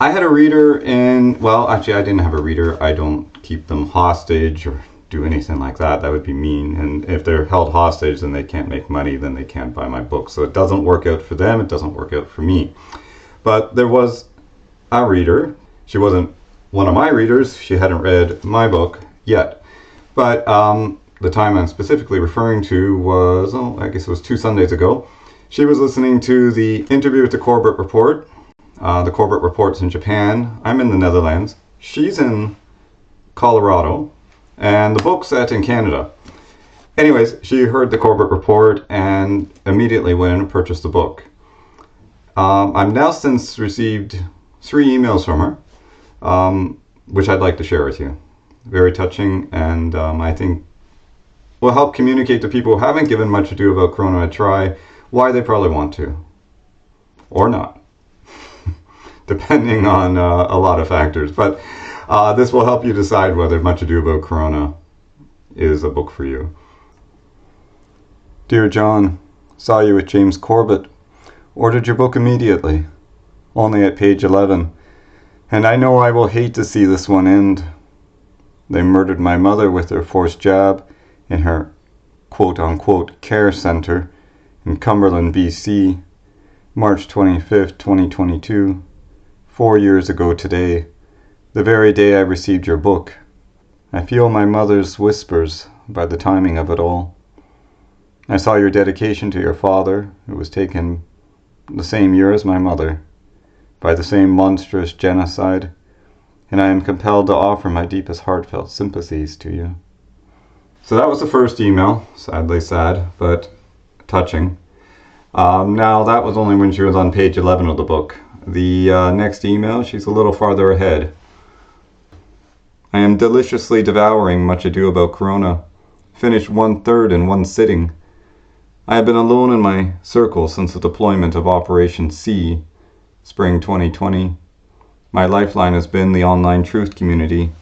I had a reader well, actually I didn't have a reader. I don't keep them hostage or do anything like that. That would be mean. And if they're held hostage, then they can't make money, then they can't buy my book. So it doesn't work out for them, it doesn't work out for me. But there was a reader. She wasn't one of my readers. She hadn't read my book yet. But the time I'm specifically referring to was, I guess it was 2 Sundays ago. She was listening to the interview with the Corbett Report. The Corbett Report's in Japan. I'm in the Netherlands. She's in Colorado. And the book's set in Canada. Anyways, she heard the Corbett Report and immediately went in and purchased the book. I've now since received 3 emails from her, which I'd like to share with you. Very touching, and I think will help communicate to people who haven't given Much Ado About Corona a try why they probably want to. Or not. Depending on a lot of factors. But this will help you decide whether Much Ado About Corona is a book for you. Dear John, saw you with James Corbett. Ordered your book immediately. Only at page 11. And I know I will hate to see this one end. They murdered my mother with their forced jab in her quote-unquote care center in Cumberland, BC, March 25th, 2022, 4 years ago today, the very day I received your book. I feel my mother's whispers by the timing of it all. I saw your dedication to your father, who was taken the same year as my mother, by the same monstrous genocide, and I am compelled to offer my deepest heartfelt sympathies to you. So that was the first email, sadly sad, but touching. Now that was only when she was on page 11 of the book. The next email, she's a little farther ahead. I am deliciously devouring Much Ado About Corona. Finished 1/3 in one sitting. I have been alone in my circle since the deployment of Operation C, spring 2020. My lifeline has been the online truth community.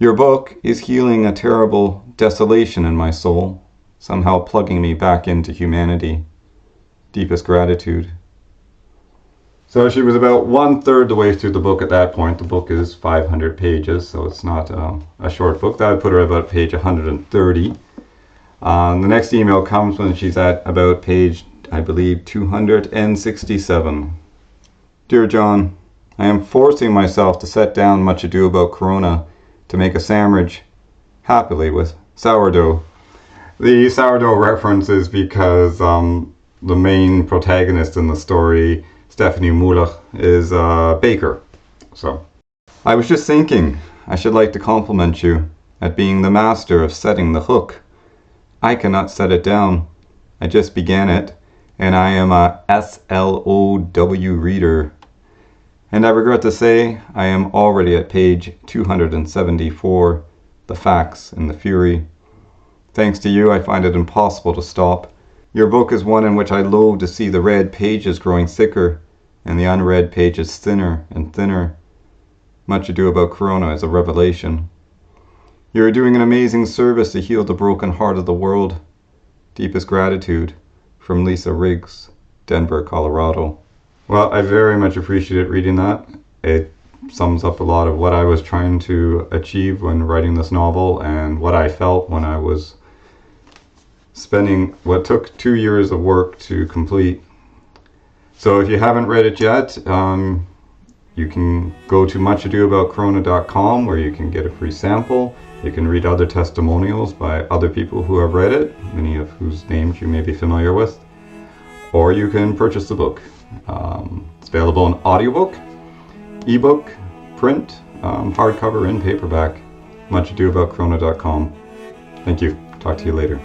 Your book is healing a terrible desolation in my soul, somehow plugging me back into humanity. Deepest gratitude. So she was about 1/3 the way through the book at that point. The book is 500 pages, so it's not a short book. That would put her about page 130. The next email comes when she's at about page, I believe, 267. Dear John, I am forcing myself to set down Much Ado About Corona to make a sandwich, happily with sourdough. The sourdough reference is because the main protagonist in the story, Stephanie Mulach, is a baker. So, I was just thinking, I should like to compliment you at being the master of setting the hook. I cannot set it down. I just began it, and I am a SLOW reader. And I regret to say, I am already at page 274, The Facts and the Fury. Thanks to you, I find it impossible to stop. Your book is one in which I loathe to see the read pages growing thicker, and the unread pages thinner and thinner. Much Ado About Corona is a revelation. You are doing an amazing service to heal the broken heart of the world. Deepest gratitude, from Lisa Riggs, Denver, Colorado. Well, I very much appreciated reading that. It sums up a lot of what I was trying to achieve when writing this novel and what I felt when I was spending what took 2 years of work to complete. So if you haven't read it yet, you can go to muchadoaboutcorona.com where you can get a free sample. You can read other testimonials by other people who have read it, many of whose names you may be familiar with. Or you can purchase the book. It's available in audiobook, ebook, print, hardcover, and paperback. muchadoaboutcorona.com. Thank you. Talk to you later.